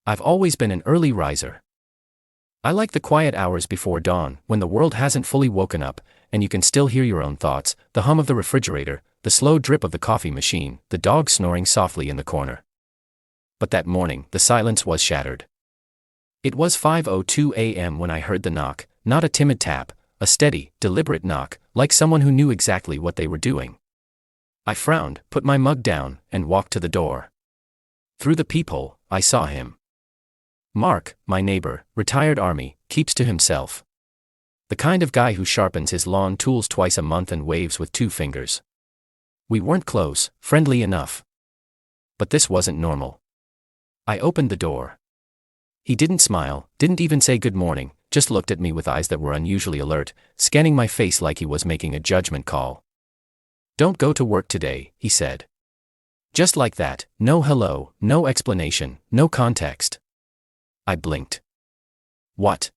I've always been an early riser. I like the quiet hours before dawn, when the world hasn't fully woken up, and you can still hear your own thoughts, the hum of the refrigerator, the slow drip of the coffee machine, the dog snoring softly in the corner. But that morning, the silence was shattered. It was 5:02 a.m. when I heard the knock, not a timid tap, a steady, deliberate knock, like someone who knew exactly what they were doing. I frowned, put my mug down, and walked to the door. Through the peephole, I saw him. Mark, my neighbor, retired Army, keeps to himself. The kind of guy who sharpens his lawn tools twice a month and waves with 2 fingers. We weren't close, friendly enough. But this wasn't normal. I opened the door. He didn't smile, didn't even say good morning, just looked at me with eyes that were unusually alert, scanning my face like he was making a judgment call. "Don't go to work today," he said. Just like that, no hello, no explanation, no context. I blinked. "What?"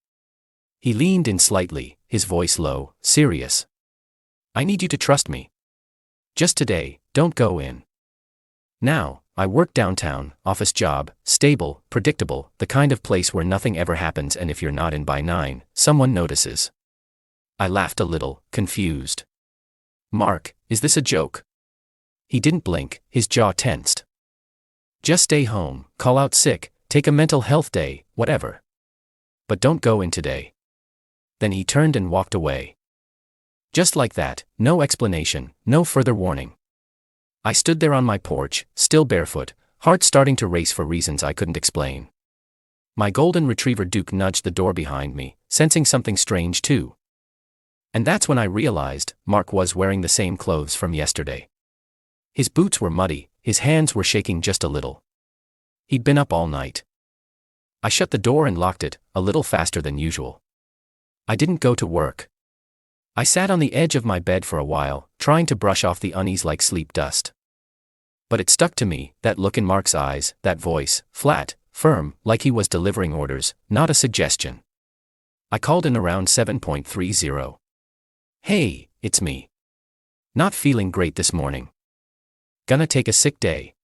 He leaned in slightly, his voice low, serious. "I need you to trust me. Just today, don't go in." Now, I work downtown, office job, stable, predictable, the kind of place where nothing ever happens, and if you're not in by 9, someone notices. I laughed a little, confused. "Mark, is this a joke?" He didn't blink, his jaw tensed. "Just stay home, call out sick, take a mental health day, whatever. But don't go in today." Then he turned and walked away. Just like that, no explanation, no further warning. I stood there on my porch, still barefoot, heart starting to race for reasons I couldn't explain. My golden retriever Duke nudged the door behind me, sensing something strange too. And that's when I realized Mark was wearing the same clothes from yesterday. His boots were muddy, his hands were shaking just a little. He'd been up all night. I shut the door and locked it, a little faster than usual. I didn't go to work. I sat on the edge of my bed for a while, trying to brush off the unease like sleep dust. But it stuck to me, that look in Mark's eyes, that voice, flat, firm, like he was delivering orders, not a suggestion. I called in around 7:30. "Hey, it's me. Not feeling great this morning. Gonna take a sick day."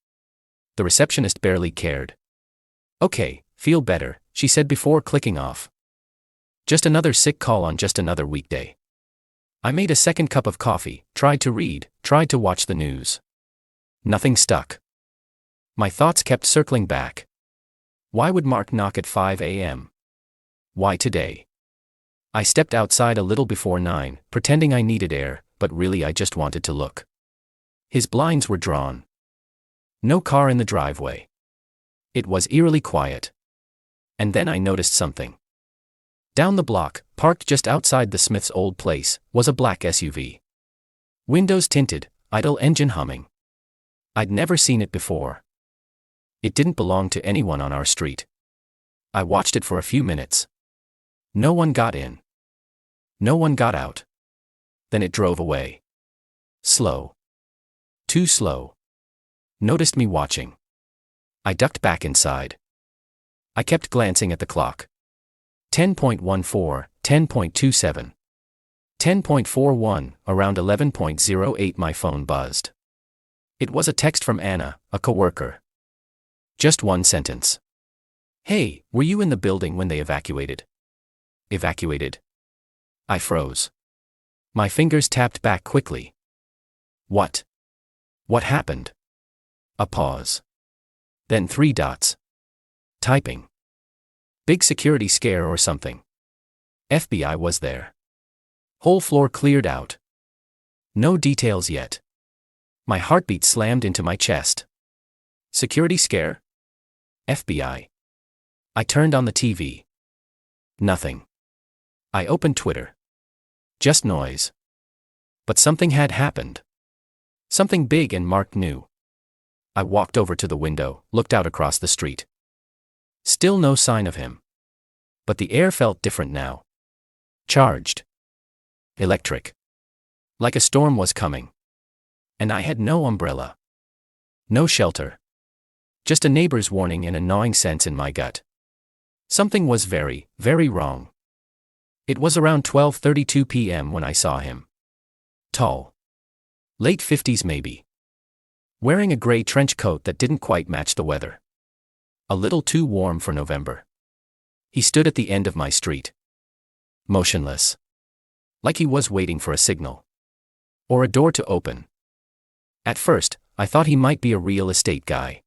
The receptionist barely cared. "Okay, feel better," she said before clicking off. Just another sick call on just another weekday. I made a second cup of coffee, tried to read, tried to watch the news. Nothing stuck. My thoughts kept circling back. Why would Mark knock at 5 a.m.? Why today? I stepped outside a little before 9, pretending I needed air, but really I just wanted to look. His blinds were drawn. No car in the driveway. It was eerily quiet. And then I noticed something. Down the block, parked just outside the Smith's old place, was a black SUV. Windows tinted, idle engine humming. I'd never seen it before. It didn't belong to anyone on our street. I watched it for a few minutes. No one got in. No one got out. Then it drove away. Slow. Too slow. Noticed me watching. I ducked back inside. I kept glancing at the clock. 10.14, 10.27. 10.41, around 11.08 my phone buzzed. It was a text from Anna, a coworker. Just one sentence. "Hey, were you in the building when they evacuated?" Evacuated? I froze. My fingers tapped back quickly. What? What happened? A pause. Then 3 dots. Typing. Big security scare or something. FBI was there. Whole floor cleared out. No details yet. My heartbeat slammed into my chest. Security scare? FBI. I turned on the TV. Nothing. I opened Twitter. Just noise. But something had happened. Something big, and Mark knew. I walked over to the window, looked out across the street. Still no sign of him. But the air felt different now. Charged. Electric. Like a storm was coming. And I had no umbrella. No shelter. Just a neighbor's warning and a gnawing sense in my gut. Something was very, very wrong. It was around 12:32 p.m. when I saw him. Tall. Late 50s maybe. Wearing a gray trench coat that didn't quite match the weather. A little too warm for November. He stood at the end of my street. Motionless. Like he was waiting for a signal. Or a door to open. At first, I thought he might be a real estate guy.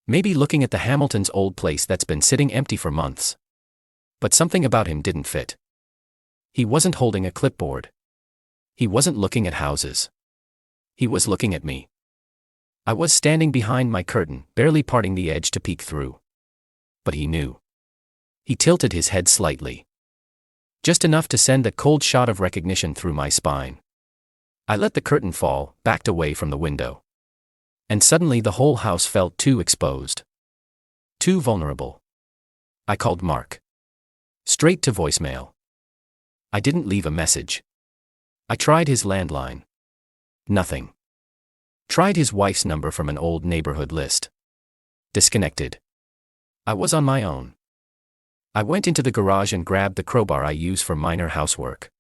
Maybe looking at the Hamiltons' old place that's been sitting empty for months. But something about him didn't fit. He wasn't holding a clipboard. He wasn't looking at houses. He was looking at me. I was standing behind my curtain, barely parting the edge to peek through. But he knew. He tilted his head slightly. Just enough to send a cold shot of recognition through my spine. I let the curtain fall, backed away from the window. And suddenly the whole house felt too exposed. Too vulnerable. I called Mark. Straight to voicemail. I didn't leave a message. I tried his landline. Nothing. Tried his wife's number from an old neighborhood list. Disconnected. I was on my own. I went into the garage and grabbed the crowbar I use for minor housework.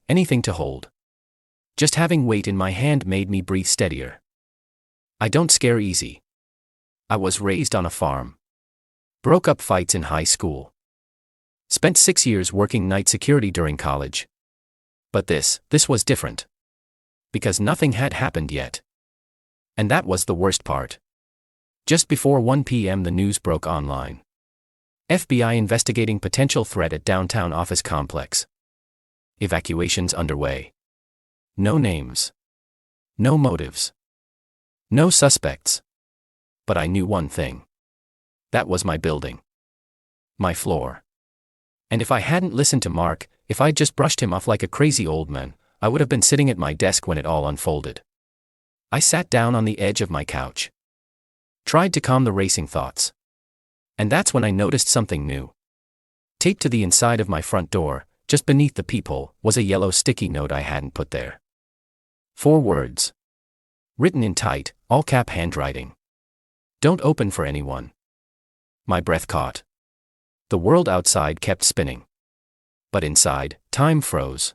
Anything to hold. Just having weight in my hand made me breathe steadier. I don't scare easy. I was raised on a farm. Broke up fights in high school. Spent 6 years working night security during college. But this was different. Because nothing had happened yet. And that was the worst part. Just before 1 p.m. the news broke online. FBI investigating potential threat at downtown office complex. Evacuations underway. No names. No motives. No suspects. But I knew one thing. That was my building. My floor. And if I hadn't listened to Mark, if I'd just brushed him off like a crazy old man, I would have been sitting at my desk when it all unfolded. I sat down on the edge of my couch. Tried to calm the racing thoughts. And that's when I noticed something new. Taped to the inside of my front door, just beneath the peephole, was a yellow sticky note I hadn't put there. 4 words. Written in tight, all-cap handwriting. Don't open for anyone. My breath caught. The world outside kept spinning. But inside, time froze.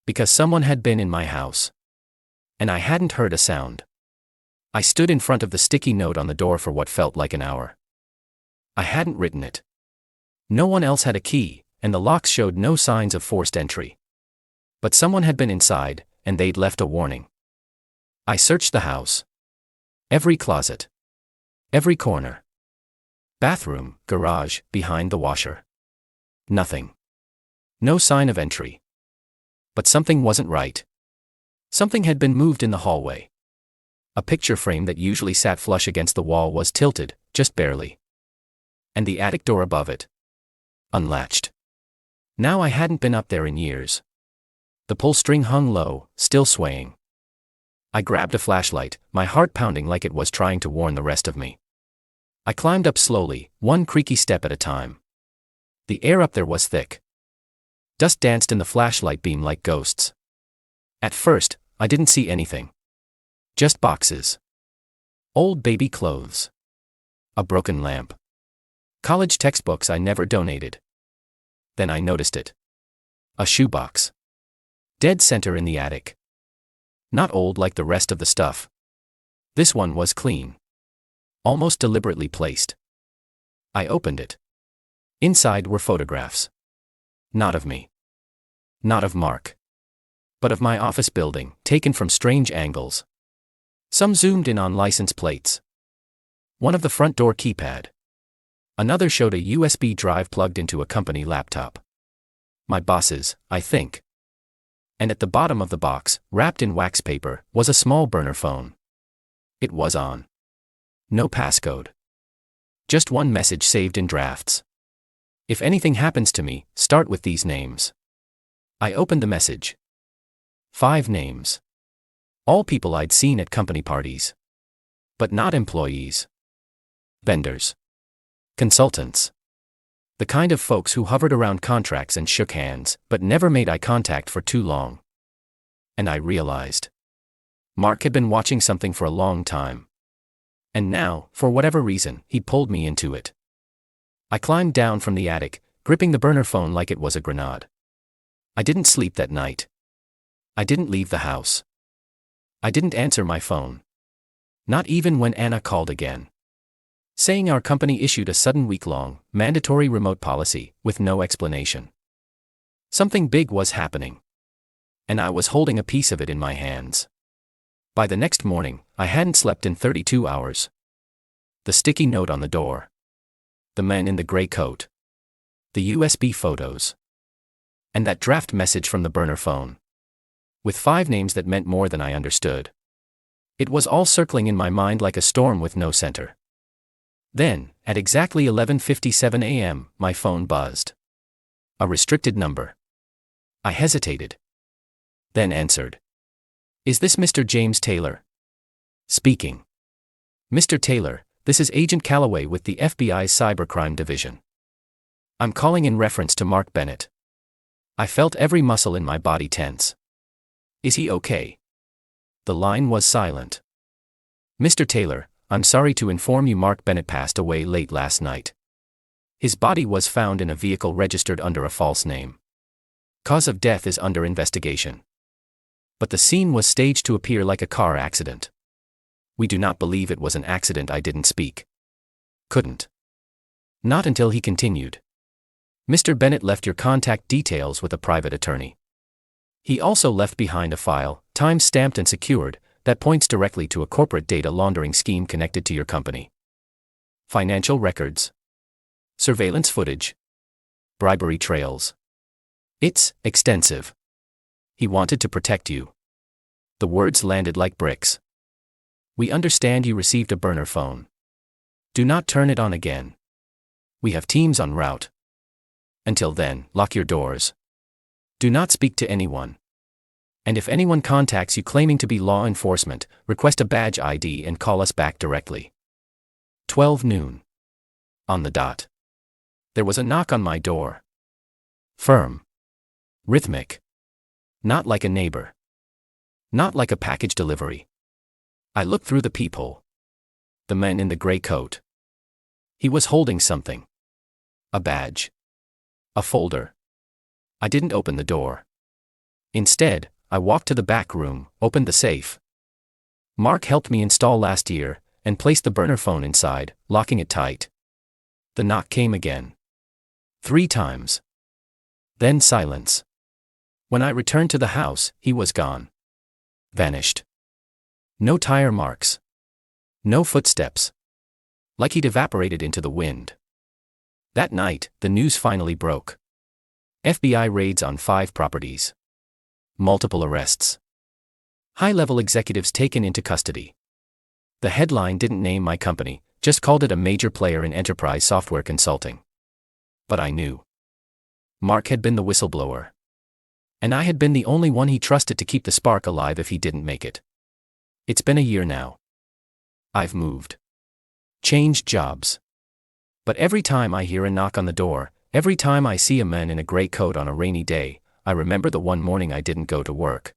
Because someone had been in my house. And I hadn't heard a sound. I stood in front of the sticky note on the door for what felt like an hour. I hadn't written it. No one else had a key, and the locks showed no signs of forced entry. But someone had been inside, and they'd left a warning. I searched the house. Every closet. Every corner. Bathroom, garage, behind the washer. Nothing. No sign of entry. But something wasn't right. Something had been moved in the hallway. A picture frame that usually sat flush against the wall was tilted, just barely. And the attic door above it. Unlatched. Now I hadn't been up there in years. The pull string hung low, still swaying. I grabbed a flashlight, my heart pounding like it was trying to warn the rest of me. I climbed up slowly, one creaky step at a time. The air up there was thick. Dust danced in the flashlight beam like ghosts. At first, I didn't see anything. Just boxes. Old baby clothes. A broken lamp. College textbooks I never donated. Then I noticed it. A shoebox. Dead center in the attic. Not old like the rest of the stuff. This one was clean. Almost deliberately placed. I opened it. Inside were photographs. Not of me. Not of Mark. But of my office building, taken from strange angles. Some zoomed in on license plates. One of the front door keypad. Another showed a USB drive plugged into a company laptop. My boss's, I think. And at the bottom of the box, wrapped in wax paper, was a small burner phone. It was on. No passcode. Just one message saved in drafts. If anything happens to me, start with these names. I opened the message. 5 names. All people I'd seen at company parties. But not employees. Vendors. Consultants. The kind of folks who hovered around contracts and shook hands, but never made eye contact for too long. And I realized. Mark had been watching something for a long time. And now, for whatever reason, he pulled me into it. I climbed down from the attic, gripping the burner phone like it was a grenade. I didn't sleep that night. I didn't leave the house. I didn't answer my phone. Not even when Anna called again. saying our company issued a sudden week-long, mandatory remote policy, with no explanation. Something big was happening. And I was holding a piece of it in my hands. By the next morning, I hadn't slept in 32 hours. The sticky note on the door. The man in the gray coat. The USB photos. And that draft message from the burner phone. With 5 names that meant more than I understood. It was all circling in my mind like a storm with no center. Then, at exactly 11:57 a.m., my phone buzzed. A restricted number. I hesitated. Then answered. Is this Mr. James Taylor? Speaking. Mr. Taylor, this is Agent Calloway with the FBI's Cybercrime Division. I'm calling in reference to Mark Bennett. I felt every muscle in my body tense. Is he okay? The line was silent. Mr. Taylor, I'm sorry to inform you Mark Bennett passed away late last night. His body was found in a vehicle registered under a false name. Cause of death is under investigation. But the scene was staged to appear like a car accident. We do not believe it was an accident. I didn't speak. Couldn't. Not until he continued. Mr. Bennett left your contact details with a private attorney. He also left behind a file, time-stamped and secured, that points directly to a corporate data laundering scheme connected to your company. Financial records. Surveillance footage. Bribery trails. It's extensive. He wanted to protect you. The words landed like bricks. We understand you received a burner phone. Do not turn it on again. We have teams en route. Until then, lock your doors. Do not speak to anyone. And if anyone contacts you claiming to be law enforcement, request a badge ID and call us back directly. 12 noon. On the dot. There was a knock on my door. Firm. Rhythmic. Not like a neighbor. Not like a package delivery. I looked through the peephole. The man in the gray coat. He was holding something. A badge. A folder. I didn't open the door. Instead, I walked to the back room, opened the safe. Mark helped me install last year, and placed the burner phone inside, locking it tight. The knock came again. 3 times. Then silence. When I returned to the house, he was gone. Vanished. No tire marks. No footsteps. Like he'd evaporated into the wind. That night, the news finally broke. FBI raids on 5 properties. Multiple arrests. High-level executives taken into custody. The headline didn't name my company, just called it a major player in enterprise software consulting. But I knew. Mark had been the whistleblower. And I had been the only one he trusted to keep the spark alive if he didn't make it. It's been a year now. I've moved. Changed jobs. But every time I hear a knock on the door, every time I see a man in a gray coat on a rainy day, I remember the one morning I didn't go to work.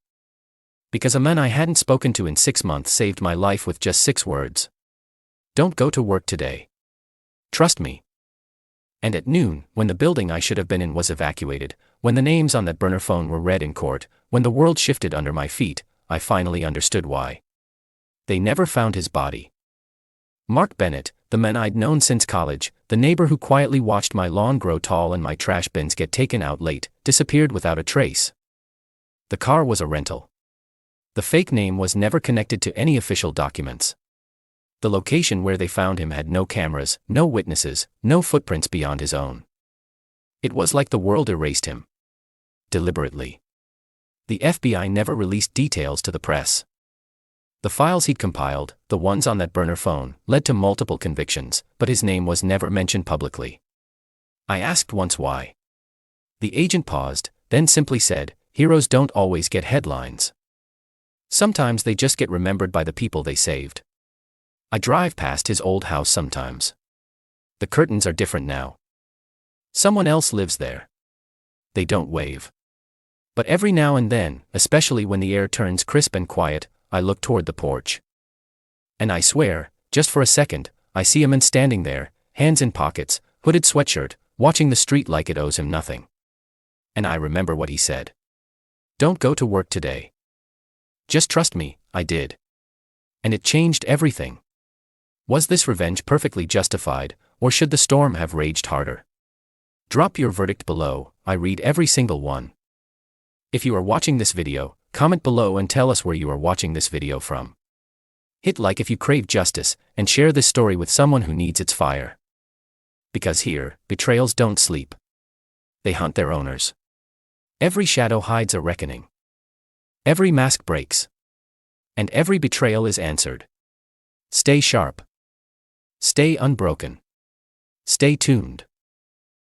Because a man I hadn't spoken to in 6 months saved my life with just 6 words. Don't go to work today. Trust me. And at noon, when the building I should have been in was evacuated, when the names on that burner phone were read in court, when the world shifted under my feet, I finally understood why. They never found his body. Mark Bennett, the man I'd known since college, the neighbor who quietly watched my lawn grow tall and my trash bins get taken out late, disappeared without a trace. The car was a rental. The fake name was never connected to any official documents. The location where they found him had no cameras, no witnesses, no footprints beyond his own. It was like the world erased him. Deliberately. The FBI never released details to the press. The files he'd compiled, the ones on that burner phone, led to multiple convictions, but his name was never mentioned publicly. I asked once why. The agent paused, then simply said, "Heroes don't always get headlines. Sometimes they just get remembered by the people they saved." I drive past his old house sometimes. The curtains are different now. Someone else lives there. They don't wave. But every now and then, especially when the air turns crisp and quiet, I look toward the porch. And I swear, just for a second, I see a man standing there, hands in pockets, hooded sweatshirt, watching the street like it owes him nothing. And I remember what he said. Don't go to work today. Just trust me, I did. And it changed everything. Was this revenge perfectly justified, or should the storm have raged harder? Drop your verdict below, I read every single one. If you are watching this video, comment below and tell us where you are watching this video from. Hit like if you crave justice, and share this story with someone who needs its fire. Because here, betrayals don't sleep. They hunt their owners. Every shadow hides a reckoning. Every mask breaks. And every betrayal is answered. Stay sharp. Stay unbroken. Stay tuned.